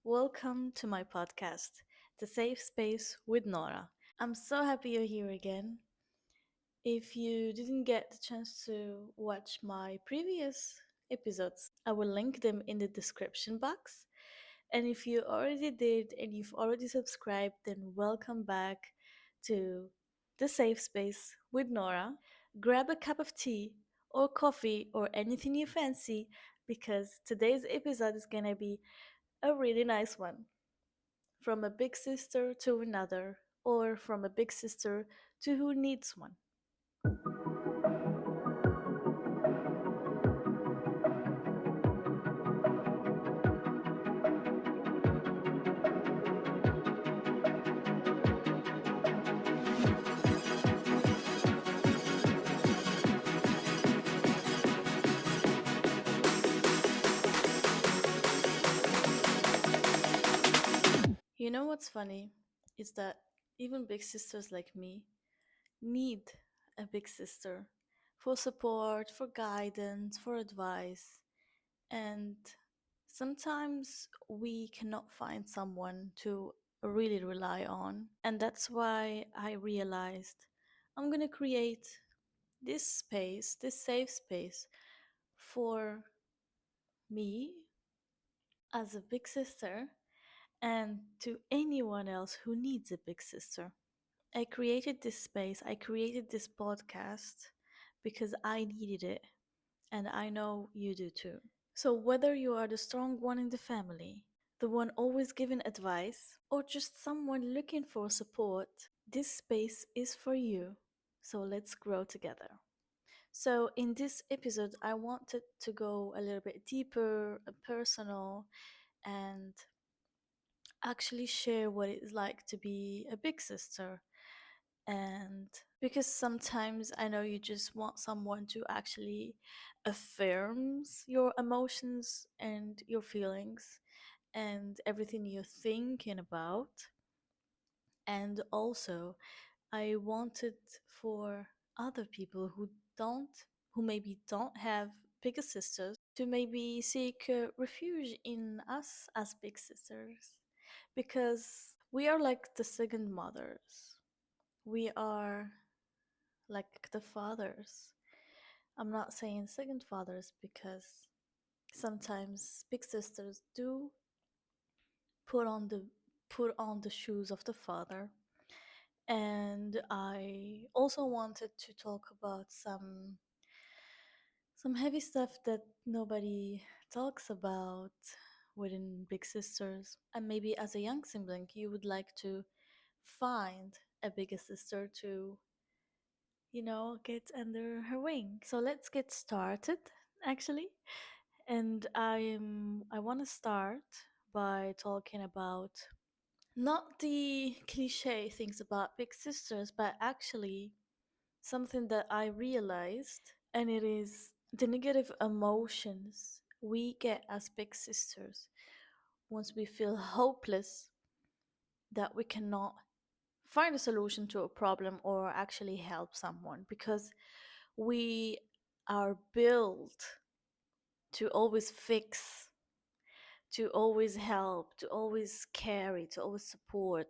Welcome to my podcast, The Safe Space with Nora. I'm so happy you're here again. If you didn't get the chance to watch my previous episodes, I will link them in the description box. And if you already did and you've already subscribed, then welcome back to The Safe Space with Nora. Grab a cup of tea or coffee or anything you fancy because today's episode is gonna be a really nice one. From a big sister to another, or from a big sister to who needs one. You know what's funny? Is that even big sisters like me need a big sister for support, for guidance, for advice. And sometimes we cannot find someone to really rely on. And that's why I realized I'm gonna create this space, this safe space for me as a big sister and to anyone else who needs a big sister. I created this space, I created this podcast because I needed it, and I know you do too. So, whether you are the strong one in the family, the one always giving advice, or just someone looking for support, this space is for you. So, let's grow together. So, in this episode, I wanted to go a little bit deeper, personal, and actually share what it's like to be a big sister. And because sometimes I know you just want someone to actually affirms your emotions and your feelings and everything you're thinking about. And also, I wanted for other people who maybe don't have bigger sisters, to maybe seek refuge in us as big sisters. Because we are like the second mothers. We are like the fathers. I'm not saying second fathers because sometimes big sisters do put on the put on the shoes of the father. And I also wanted to talk about some heavy stuff that nobody talks about within big sisters. And maybe as a young sibling you would like to find a bigger sister to get under her wing. So let's get started, actually. And I want to start by talking about not the cliche things about big sisters, but actually something that I realized, and it is the negative emotions we get as big sisters once we feel hopeless that we cannot find a solution to a problem or actually help someone, because we are built to always fix, to always help, to always carry, to always support.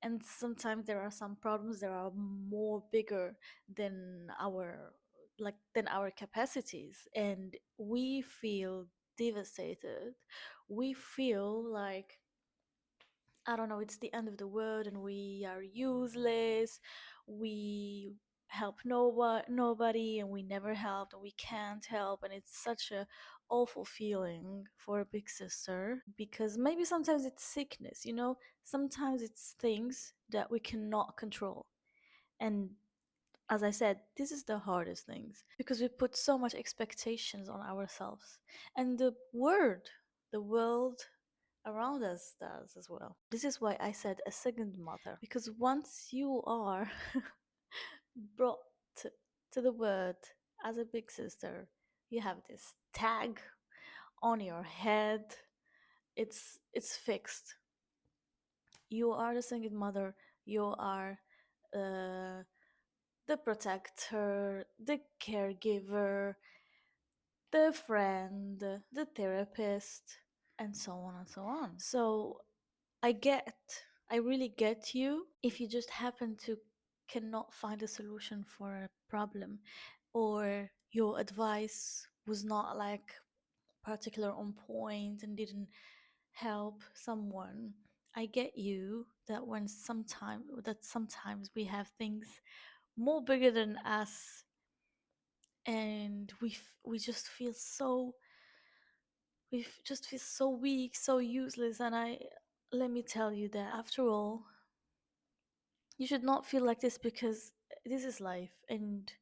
And sometimes there are some problems that are more bigger than our capacities, and we feel devastated. We feel like, I don't know, it's the end of the world and we are useless. We help nobody and we never helped and we can't help, and it's such a awful feeling for a big sister, because maybe sometimes it's sickness, sometimes it's things that we cannot control. And as I said, this is the hardest things because we put so much expectations on ourselves, and the world around us does as well. This is why I said a second mother, because once you are brought to, to the world as a big sister, you have this tag on your head. It's fixed. You are the second mother. You are uh, the protector, the caregiver, the friend, the therapist. and so on and so on. So I get, I really get you if you just happen to cannot find a solution for a problem, or your advice was not like particular on point and didn't help someone. I get you that sometimes we have things more bigger than us, and we just feel so, just feel so weak, so useless. And I let me tell you that after all, you should not feel like this, because this is life. And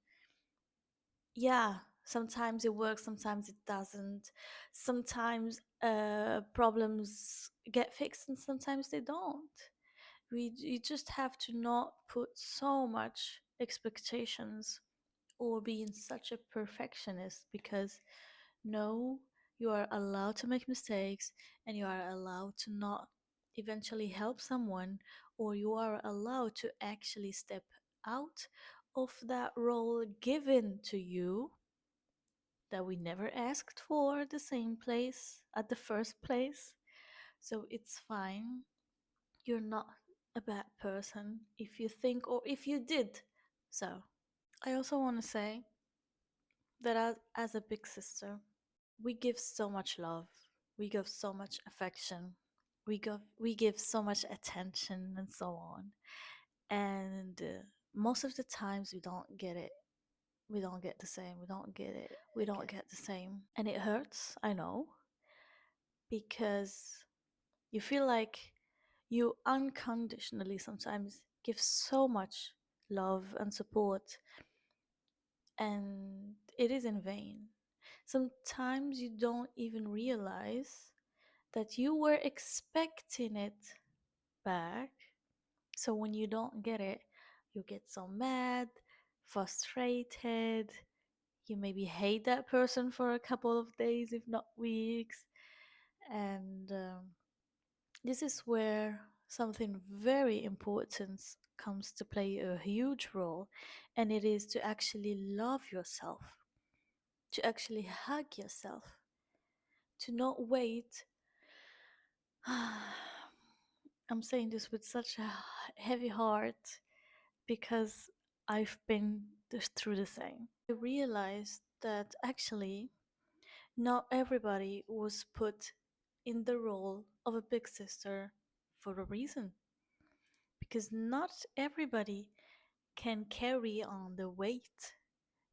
yeah, sometimes it works, sometimes it doesn't. Sometimes problems get fixed and sometimes they don't. You just have to not put so much expectations or being such a perfectionist, because no, you are allowed to make mistakes, and you are allowed to not eventually help someone, or you are allowed to actually step out of that role given to you that we never asked for the same place at the first place. So it's fine. You're not a bad person if you think, or if you did so. I also want to say that as a big sister, we give so much love, we give so much affection, we give so much attention and so on. And most of the times we don't get it. We don't get the same. We don't get it. We don't get the same. And it hurts, I know, because you feel like you unconditionally sometimes give so much love and support, and it is in vain. Sometimes you don't even realize that you were expecting it back. So when you don't get it, you get so mad, frustrated. You maybe hate that person for a couple of days, if not weeks. And this is where something very important comes to play a huge role, and it is to actually love yourself, to actually hug yourself, to not wait. I'm saying this with such a heavy heart, because I've been through the same. I realized that actually not everybody was put in the role of a big sister for a reason, because not everybody can carry on the weight,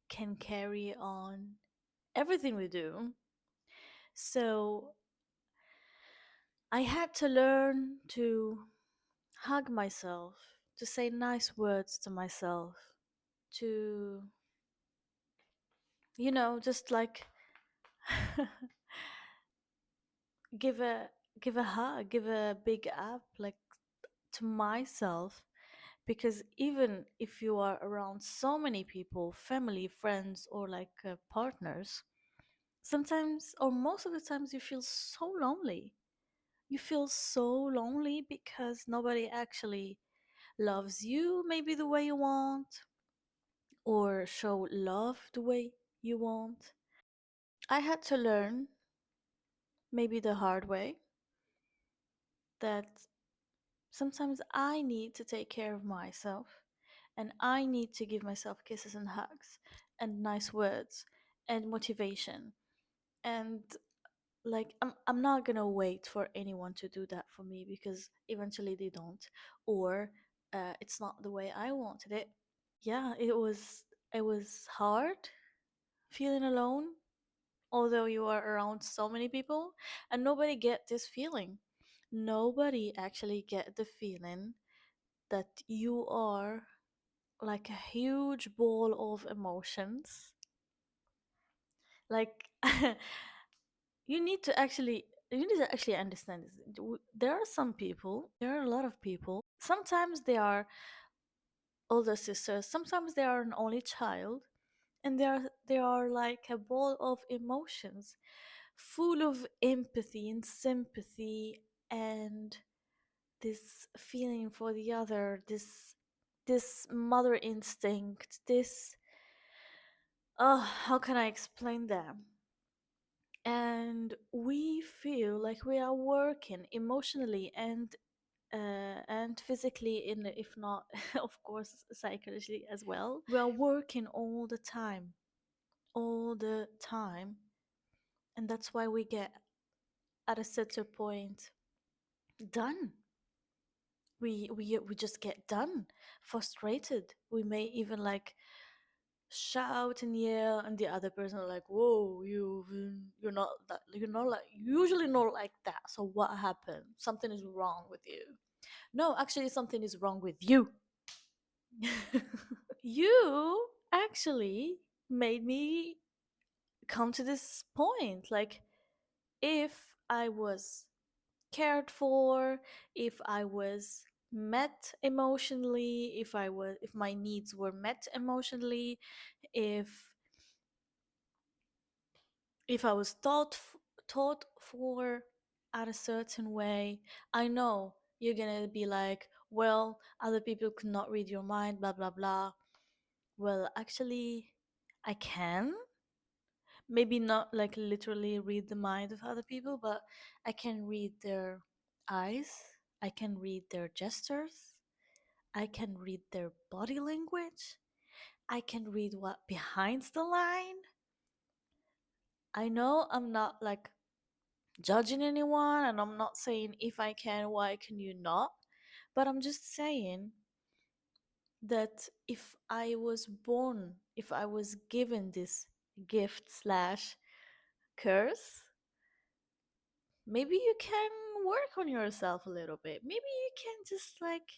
can carry on everything we do. So I had to learn to hug myself, to say nice words to myself, to, just like give a give a hug, give a big up, like, to myself. Because even if you are around so many people, family, friends, or like partners, sometimes, or most of the times, you feel so lonely. You feel so lonely because nobody actually loves you maybe the way you want, or show love the way you want. I had to learn, maybe the hard way, that sometimes I need to take care of myself, and I need to give myself kisses and hugs and nice words and motivation. And like, I'm not gonna wait for anyone to do that for me, because eventually they don't, or it's not the way I wanted it. Yeah, it was hard feeling alone, although you are around so many people, and nobody get this feeling. Nobody actually get the feeling that you are like a huge ball of emotions. Like, you need to actually understand this. There are some people, there are a lot of people. Sometimes they are older sisters, sometimes they are an only child, and they are like a ball of emotions, full of empathy and sympathy, and this feeling for the other, this mother instinct, this, oh, how can I explain that? and we feel like we are working emotionally and physically, in if not of course psychologically as well. We are working all the time, and that's why we get at a certain point done. We just get done, frustrated. We may even like shout and yell, and the other person are like, whoa, you're not that, you're not like, usually not like that, so what happened? Something is wrong with you. No, actually something is wrong with you. You actually made me come to this point. Like, if I was cared for, if I was met emotionally, if my needs were met emotionally, if I was taught for at a certain way. I know you're gonna be like, well, other people cannot read your mind, blah blah blah. Well, actually, I can. Maybe not like literally read the mind of other people, but I can read their eyes. I can read their gestures. I can read their body language. I can read what behind the line. I know I'm not like judging anyone, and I'm not saying if I can, why can you not? But I'm just saying that if I was given this gift slash curse, maybe you can work on yourself a little bit. Maybe you can just like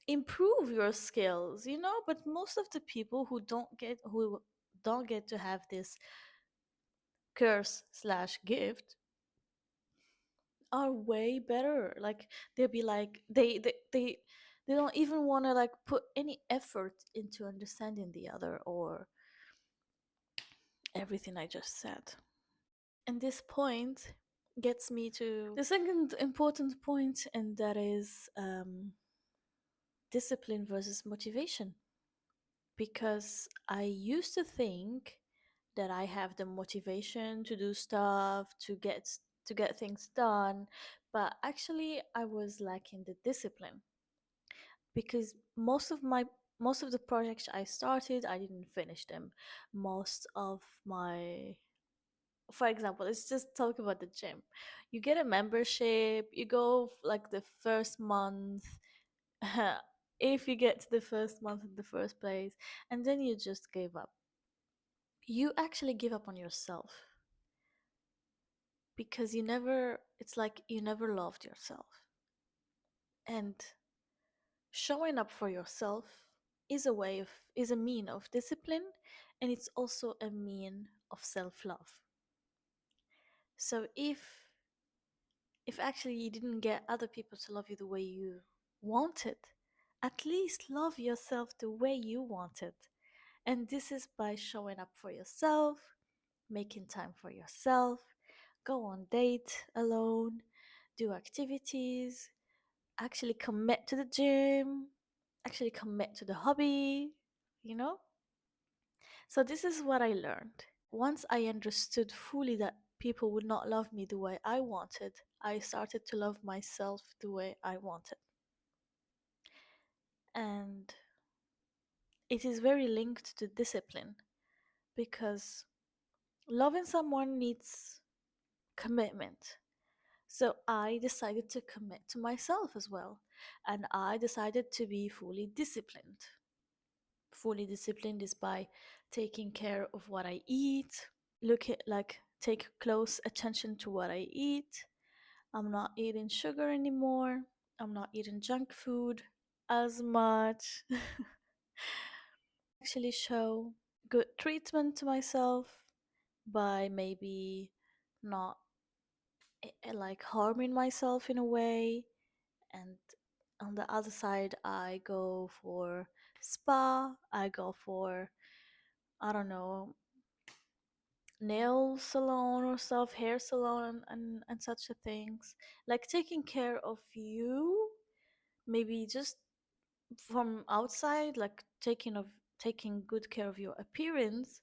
improve your skills, you know? But most of the people who don't get to have this curse slash gift are way better. Like, they'll be like they don't even want to like put any effort into understanding the other or everything I just said. And this point gets me to the second important point, and that is discipline versus motivation. Because I used to think that I have the motivation to do stuff, to get things done, but actually I was lacking the discipline, because most of the projects I started, I didn't finish them. Most of my For example, let's just talk about the gym. You get a membership, you go like the first month, if you get to the first month in the first place, and then you just give up. You actually give up on yourself, because it's like you never loved yourself. And showing up for yourself is a mean of discipline, and it's also a mean of self-love. So if actually you didn't get other people to love you the way you wanted, at least love yourself the way you wanted. And this is by showing up for yourself, making time for yourself, go on date alone, do activities, actually commit to the gym, actually commit to the hobby, you know? So this is what I learned. Once I understood fully that people would not love me the way I wanted, I started to love myself the way I wanted. And it is very linked to discipline, because loving someone needs commitment. So I decided to commit to myself as well. And I decided to be fully disciplined. Fully disciplined is by taking care of what I eat, take close attention to what I eat. I'm not eating sugar anymore. I'm not eating junk food as much. Actually show good treatment to myself by maybe not like harming myself in a way. And on the other side, I go for spa, I go for, I don't know, nail salon or stuff, hair salon, and such a things. Like taking care of you, maybe just from outside, like taking good care of your appearance,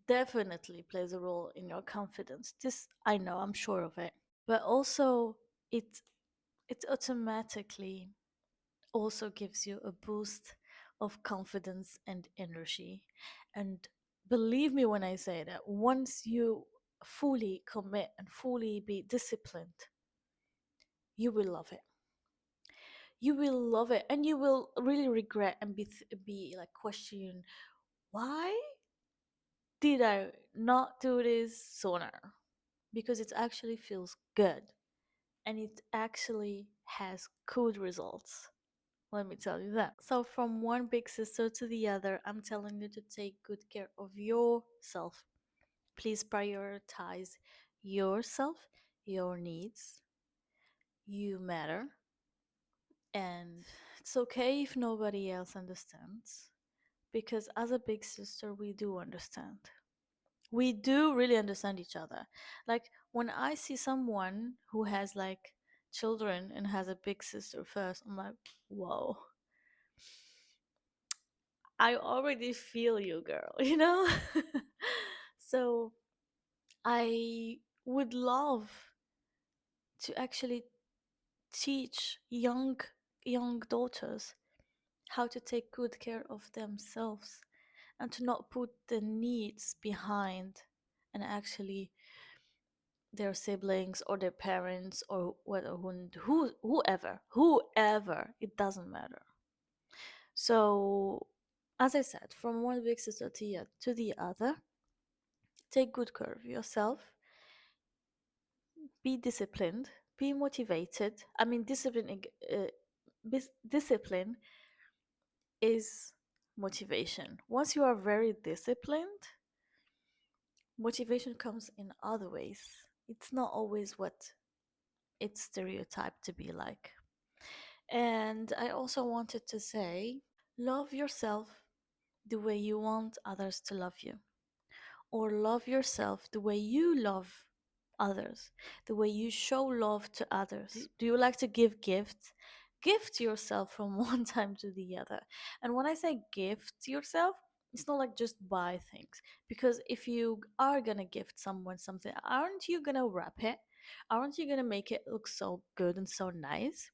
definitely plays a role in your confidence. This I know, I'm sure of it. But also it it automatically also gives you a boost of confidence and energy. And believe me when I say that once you fully commit and fully be disciplined, you will love it. You will love it, and you will really regret and be like question, why did I not do this sooner? Because it actually feels good and it actually has good results. Let me tell you that. So, from one big sister to the other, I'm telling you to take good care of yourself. Please prioritize yourself, your needs. You matter. And it's okay if nobody else understands. Because as a big sister, we do understand. We do really understand each other. Like when I see someone who has like children and has a big sister first, I'm like, whoa, I already feel you, girl, you know? So I would love to actually teach young daughters how to take good care of themselves and to not put the needs behind and actually their siblings or their parents or whoever, it doesn't matter. So as I said, from one big sister to the other, take good care of yourself, be disciplined, be motivated. I mean, discipline is motivation. Once you are very disciplined, motivation comes in other ways. It's not always what it's stereotyped to be like. And I also wanted to say, love yourself the way you want others to love you, or love yourself the way you love others, the way you show love to others. Do you like to give gifts? Gift yourself from one time to the other. And when I say gift yourself, it's not like just buy things. Because if you are gonna gift someone something, aren't you gonna wrap it? Aren't you gonna make it look so good and so nice?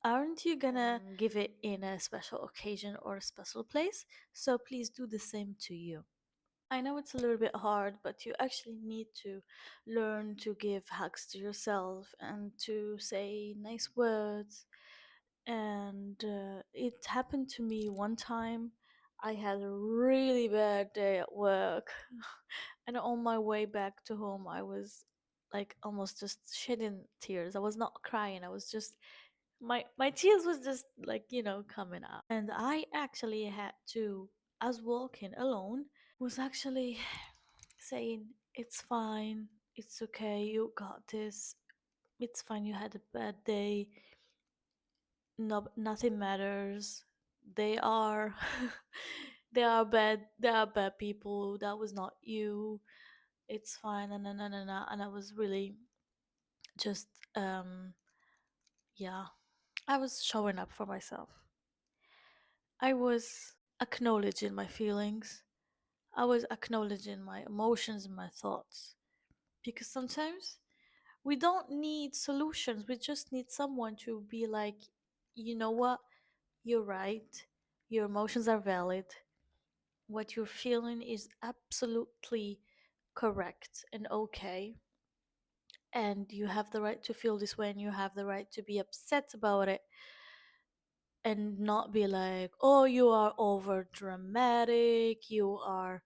Aren't you gonna give it in a special occasion or a special place? So please do the same to you. I know it's a little bit hard, but you actually need to learn to give hugs to yourself and to say nice words. And it happened to me one time. I had a really bad day at work, and on my way back to home, I was like almost just shedding tears. I was not crying, I was just my tears was just like coming out, and I actually had to, as walking alone, was actually saying, it's fine, it's okay, you got this, it's fine, you had a bad day, no, nothing matters, they are they are bad people, that was not you, it's fine, and I was really just yeah, I was showing up for myself. I was acknowledging my feelings. I was acknowledging my emotions and my thoughts. Because sometimes we don't need solutions, we just need someone to be like, you know what, you're right, your emotions are valid, what you're feeling is absolutely correct and okay, and you have the right to feel this way and you have the right to be upset about it, and not be like, oh, you are over dramatic, you are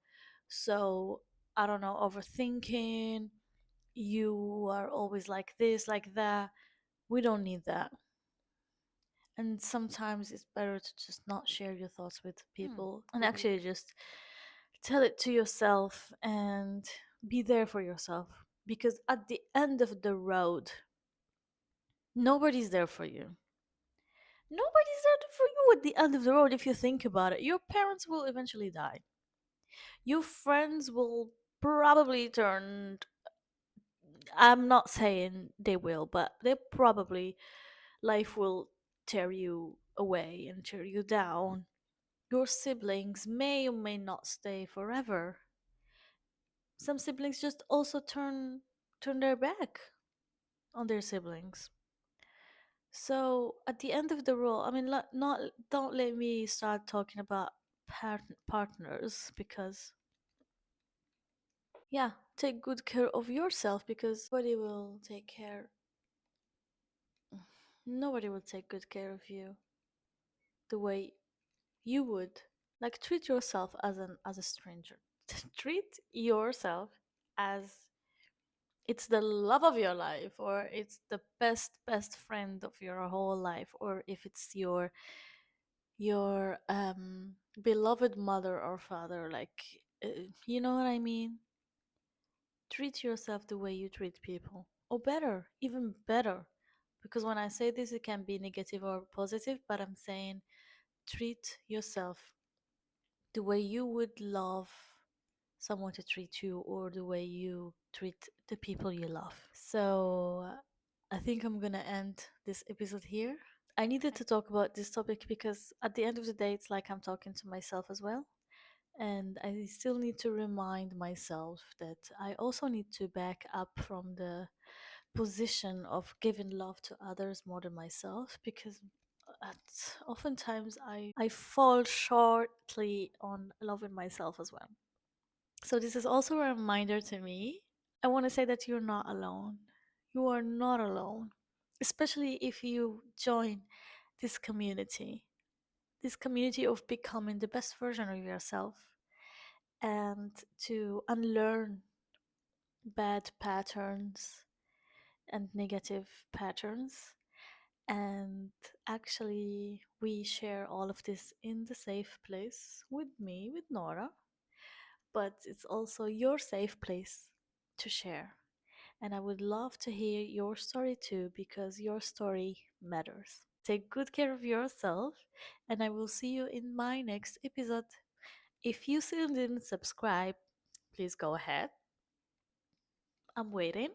so, I don't know, overthinking, you are always like this, like that. We don't need that. And sometimes it's better to just not share your thoughts with people and actually just tell it to yourself and be there for yourself. Because at the end of the road, nobody's there for you. Nobody's there for you at the end of the road if you think about it. Your parents will eventually die. Your friends will probably turn. I'm not saying they will, but they probably. Life will tear you away and tear you down. Your siblings may or may not stay forever. Some siblings just also turn their back on their siblings. So at the end of the rule, I mean, not don't let me start talking about partners, because yeah, take good care of yourself, because nobody will take good care of you the way you would. Like, treat yourself as a stranger. Treat yourself as it's the love of your life, or it's the best friend of your whole life, or if it's your beloved mother or father, like, you know what I mean. Treat yourself the way you treat people, or better, even better, because when I say this it can be negative or positive, but I'm saying treat yourself the way you would love someone to treat you, or the way you treat the people you love. So I think I'm gonna end this episode here. I needed to talk about this topic because at the end of the day, it's like I'm talking to myself as well. And I still need to remind myself that I also need to back up from the position of giving love to others more than myself, because oftentimes I fall shortly on loving myself as well. So this is also a reminder to me. I want to say that you're not alone. You are not alone, especially if you join this community. This community of becoming the best version of yourself, and to unlearn bad patterns and negative patterns. And actually, we share all of this in the safe place with me, with Nora, but it's also your safe place to share. And I would love to hear your story too, because your story matters. Take good care of yourself, and I will see you in my next episode. If you still didn't subscribe, please go ahead. I'm waiting.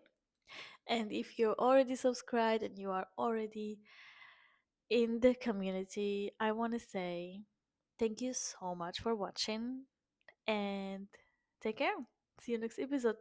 And if you're already subscribed and you are already in the community, I want to say thank you so much for watching, and take care. See you next episode.